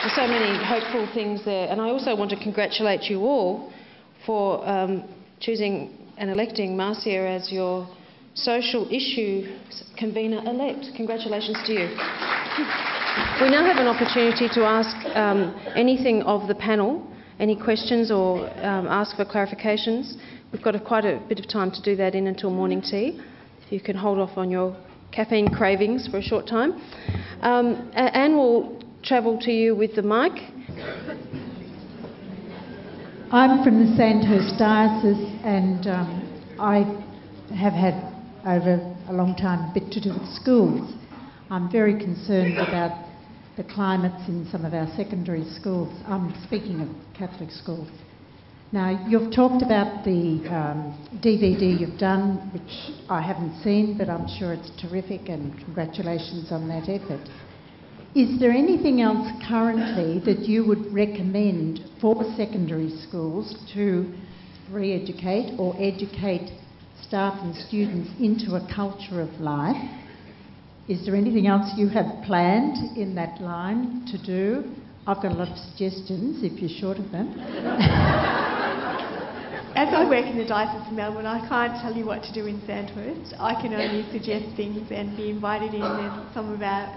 There's so many hopeful things there. And I also want to congratulate you all for choosing and electing Marcia as your social issue convener-elect. Congratulations to you. We now have an opportunity to ask anything of the panel, any questions or ask for clarifications. We've got quite a bit of time to do that in until morning tea. If you can hold off on your caffeine cravings for a short time. Anne will travel to you with the mic. I'm from the Sandhurst Diocese, and I have had over a long time a bit to do with schools. I'm very concerned about the climates in some of our secondary schools. I'm speaking of Catholic schools. Now, you've talked about the DVD you've done, which I haven't seen, but I'm sure it's terrific, and congratulations on that effort. Is there anything else currently that you would recommend for secondary schools to re-educate or educate staff and students into a culture of life? Is there anything else you have planned in that line to do? I've got a lot of suggestions if you're short of them. As I work in the Diocese of Melbourne, I can't tell you what to do in Sandhurst. I can only suggest things and be invited in. There's some of our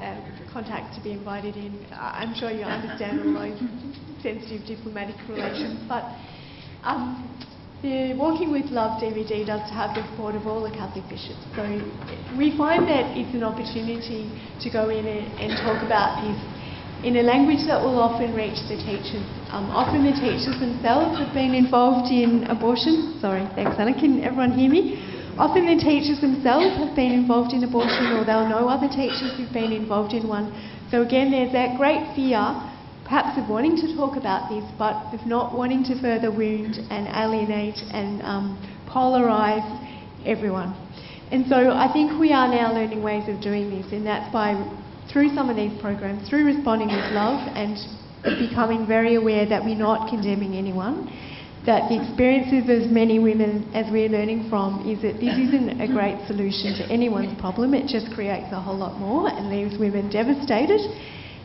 contacts to be invited in. I'm sure you understand all those sensitive diplomatic relations. But the Walking with Love DVD does have the support of all the Catholic bishops. So we find that it's an opportunity to go in and talk about this in a language that will often reach the teachers. Often the teachers themselves have been involved in abortion. Sorry, thanks Anna, can everyone hear me? Often the teachers themselves have been involved in abortion, or they'll know other teachers who've been involved in one. So again, there's that great fear, perhaps of wanting to talk about this, but of not wanting to further wound and alienate and polarise everyone. And so I think we are now learning ways of doing this, and that's by through some of these programs, through responding with love and becoming very aware that we're not condemning anyone, that the experiences of many women, as we're learning from, is that this isn't a great solution to anyone's problem. It just creates a whole lot more and leaves women devastated.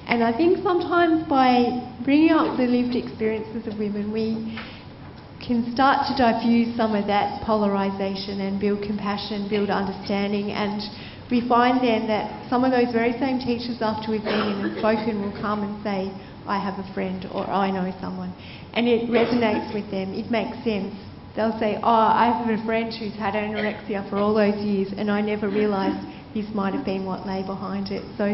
And I think sometimes by bringing up the lived experiences of women, we can start to diffuse some of that polarisation and build compassion, build understanding, and we find then that some of those very same teachers, after we've been in and spoken, will come and say, I have a friend, or I know someone. And it resonates with them. It makes sense. They'll say, I have a friend who's had anorexia for all those years, and I never realised this might have been what lay behind it. So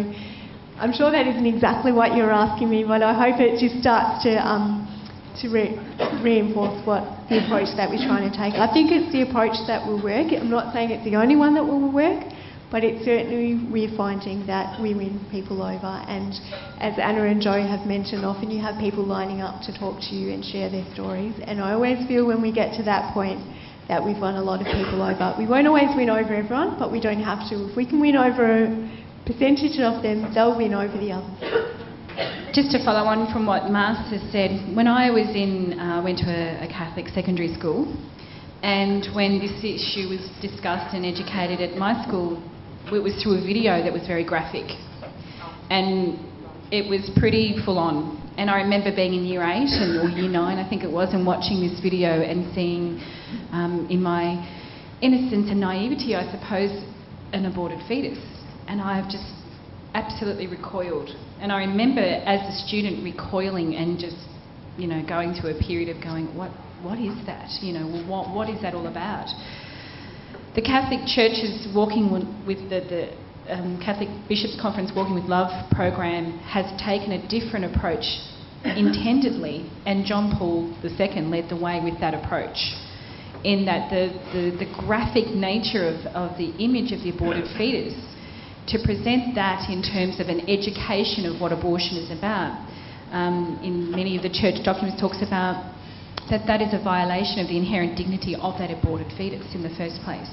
I'm sure that isn't exactly what you're asking me, but I hope it just starts to reinforce what the approach that we're trying to take. I think it's the approach that will work. I'm not saying it's the only one that will work, but it's certainly, we're finding that we win people over. And as Anna and Jo have mentioned, often you have people lining up to talk to you and share their stories. And I always feel when we get to that point that we've won a lot of people over. We won't always win over everyone, but we don't have to. If we can win over a percentage of them, they'll win over the others. Just to follow on from what Marcia said, when I was went to a Catholic secondary school, and when this issue was discussed and educated at my school, it was through a video that was very graphic, and it was pretty full on. And I remember being in year 8 or year 9, I think it was, and watching this video and seeing, in my innocence and naivety, I suppose, an aborted fetus. And I've just absolutely recoiled. And I remember as a student recoiling and just, going through a period of going, what is that? What is that all about? The Catholic Church's Walking with the Catholic Bishops' Conference Walking with Love program has taken a different approach intendedly, and John Paul II led the way with that approach, in that the graphic nature of the image of the aborted fetus, to present that in terms of an education of what abortion is about. In many of the church documents talks about that is a violation of the inherent dignity of that aborted fetus in the first place,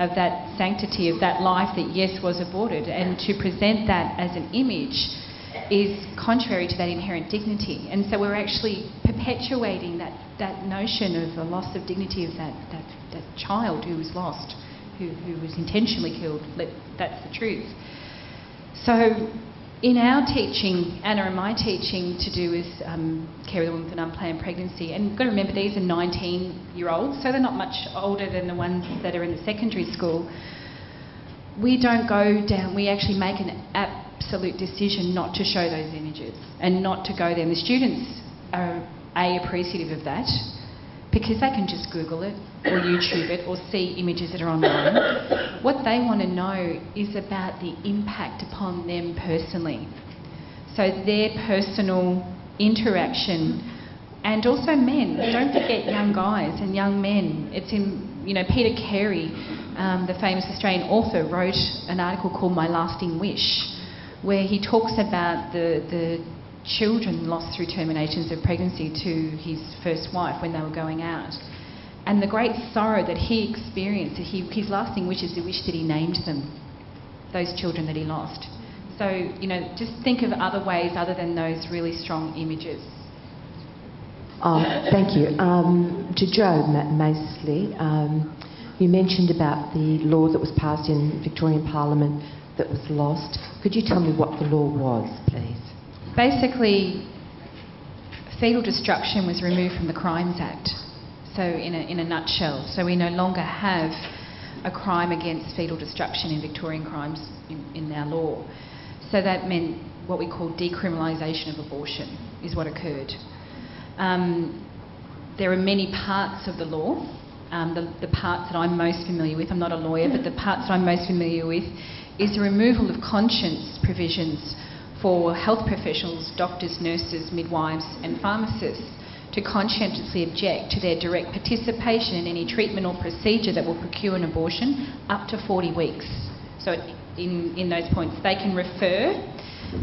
of that sanctity of that life that, yes, was aborted. And to present that as an image is contrary to that inherent dignity. And so we're actually perpetuating that notion of the loss of dignity of that child who was lost, who was intentionally killed. That's the truth. So in our teaching, Anna and my teaching to do with care of the woman with an unplanned pregnancy, and you've got to remember these are 19-year-olds, so they're not much older than the ones that are in the secondary school. We don't go down, we actually make an absolute decision not to show those images and not to go there. And the students are appreciative of that, because they can just Google it or YouTube it or see images that are online. What they want to know is about the impact upon them personally. So their personal interaction, and also men. Don't forget young guys and young men. It's in, Peter Carey, the famous Australian author, wrote an article called My Lasting Wish, where he talks about the children lost through terminations of pregnancy to his first wife when they were going out. And the great sorrow that he experienced, his lasting wish is the wish that he named them, those children that he lost. So, just think of other ways other than those really strong images. Thank you. To Joe Masley, you mentioned about the law that was passed in Victorian Parliament that was lost. Could you tell me what the law was, please? Basically, Fetal destruction was removed from the Crimes Act. So in a nutshell, so we no longer have a crime against fetal destruction in Victorian crimes in our law. So that meant what we call decriminalisation of abortion is what occurred. There are many parts of the law. The parts that I'm most familiar with, I'm not a lawyer, but the parts that I'm most familiar with is the removal of conscience provisions for health professionals, doctors, nurses, midwives and pharmacists to conscientiously object to their direct participation in any treatment or procedure that will procure an abortion up to 40 weeks. So in those points they can refer,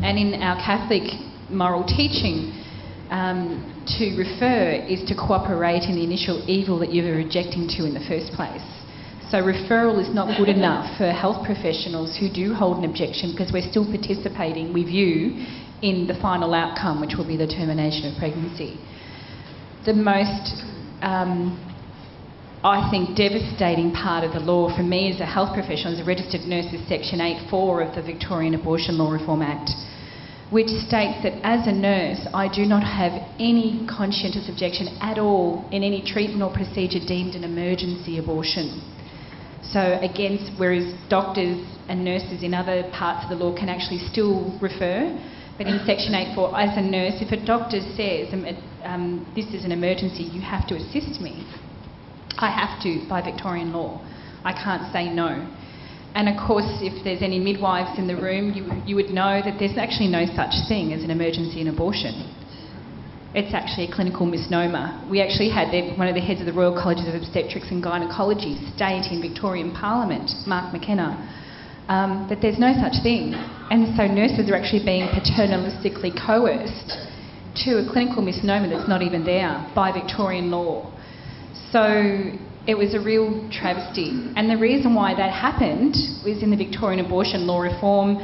and in our Catholic moral teaching, to refer is to cooperate in the initial evil that you were objecting to in the first place. So referral is not good enough for health professionals who do hold an objection, because we're still participating with you in the final outcome, which will be the termination of pregnancy. The most, I think, devastating part of the law for me as a health professional, as a registered nurse, is Section 8(4) of the Victorian Abortion Law Reform Act, which states that as a nurse I do not have any conscientious objection at all in any treatment or procedure deemed an emergency abortion. So whereas doctors and nurses in other parts of the law can actually still refer, but in Section 8(4), as a nurse, if a doctor says this is an emergency, you have to assist me, I have to by Victorian law. I can't say no. And of course, if there's any midwives in the room, you would know that there's actually no such thing as an emergency in abortion. It's actually a clinical misnomer. We actually had one of the heads of the Royal Colleges of Obstetrics and Gynaecology state in Victorian Parliament, Mark McKenna, that there's no such thing. And so nurses are actually being paternalistically coerced to a clinical misnomer that's not even there by Victorian law. So it was a real travesty. And the reason why that happened was in the Victorian Abortion Law Reform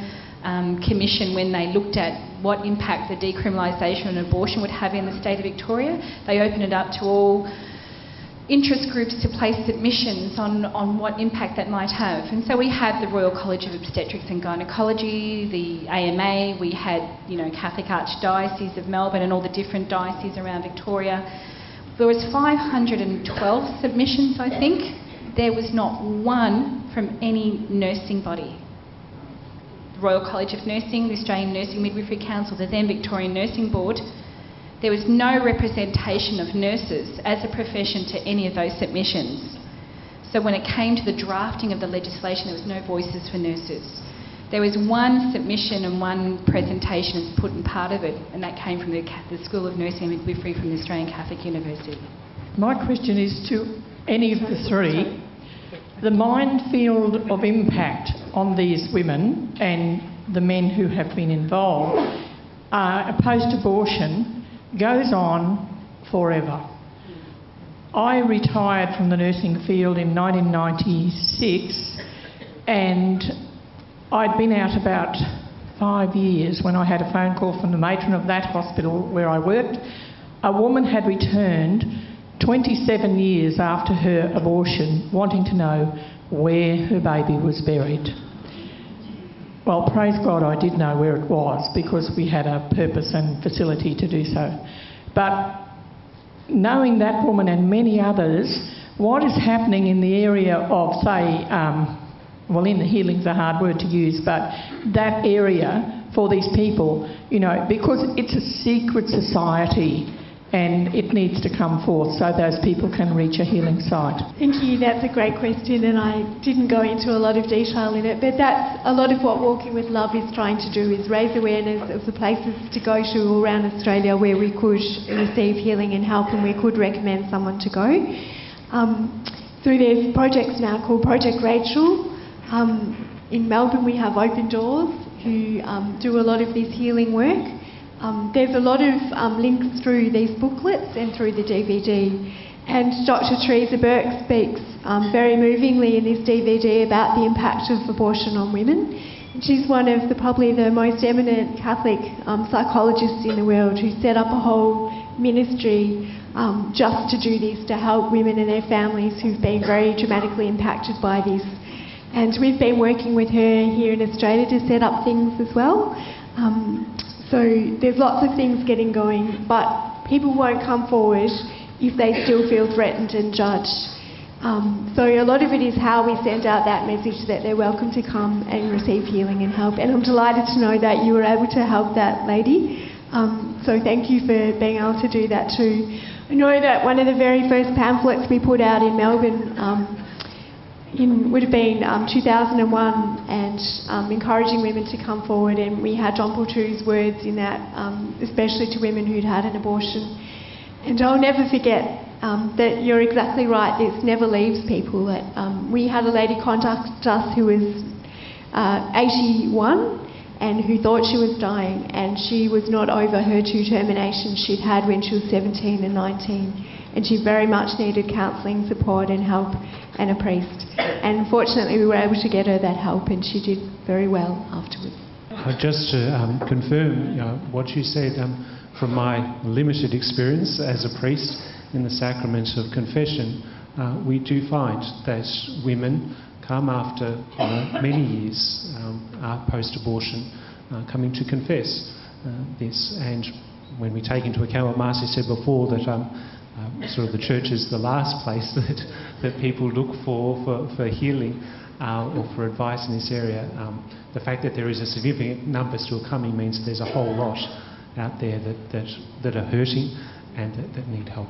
Commission, when they looked at what impact the decriminalisation of abortion would have in the state of Victoria. They opened it up to all interest groups to place submissions on what impact that might have. And so we had the Royal College of Obstetrics and Gynaecology, the AMA, we had Catholic Archdiocese of Melbourne and all the different dioceses around Victoria. There was 512 submissions, I think. There was not one from any nursing body. The Royal College of Nursing, the Australian Nursing Midwifery Council, the then Victorian Nursing Board. There was no representation of nurses as a profession to any of those submissions. So when it came to the drafting of the legislation, there was no voices for nurses. There was one submission and one presentation as put in part of it, and that came from the School of Nursing and Midwifery from the Australian Catholic University. My question is to any of the three. The minefield of impact on these women and the men who have been involved post-abortion goes on forever. I retired from the nursing field in 1996, and I'd been out about 5 years when I had a phone call from the matron of that hospital where I worked. A woman had returned 27 years after her abortion, wanting to know where her baby was buried. Well, praise God, I did know where it was because we had a purpose and facility to do so. But knowing that woman and many others, what is happening in the area of, say, well, in the healing's a hard word to use, but that area for these people, you know, because it's a secret society and it needs to come forth so those people can reach a healing site. Thank you. That's a great question, and I didn't go into a lot of detail in it, but that's a lot of what Walking with Love is trying to do, is raise awareness of the places to go to all around Australia where we could receive healing and help, and we could recommend someone to go. So there's projects now called Project Rachel. In Melbourne we have Open Doors, who do a lot of this healing work. There's a lot of links through these booklets and through the DVD. And Dr. Teresa Burke speaks very movingly in this DVD about the impact of abortion on women. And she's one of probably the most eminent Catholic psychologists in the world, who set up a whole ministry just to do this, to help women and their families who've been very dramatically impacted by this. And we've been working with her here in Australia to set up things as well. So there's lots of things getting going, but people won't come forward if they still feel threatened and judged. So a lot of it is how we send out that message that they're welcome to come and receive healing and help. And I'm delighted to know that you were able to help that lady. So thank you for being able to do that too. I know that one of the very first pamphlets we put out in Melbourne would have been 2001, and encouraging women to come forward, and we had John Paul II's words in that, especially to women who'd had an abortion. And I'll never forget that you're exactly right, this never leaves people. We had a lady contact us who was 81 and who thought she was dying, and she was not over her 2 terminations she'd had when she was 17 and 19. And she very much needed counselling, support and help, and a priest. And fortunately we were able to get her that help, and she did very well afterwards. Just to confirm what you said, from my limited experience as a priest in the sacrament of confession, we do find that women come after many years post-abortion coming to confess this. And when we take into account what Marcia said before, that sort of the church is the last place that people look for healing or for advice in this area, the fact that there is a significant number still coming means there's a whole lot out there that are hurting and that need help.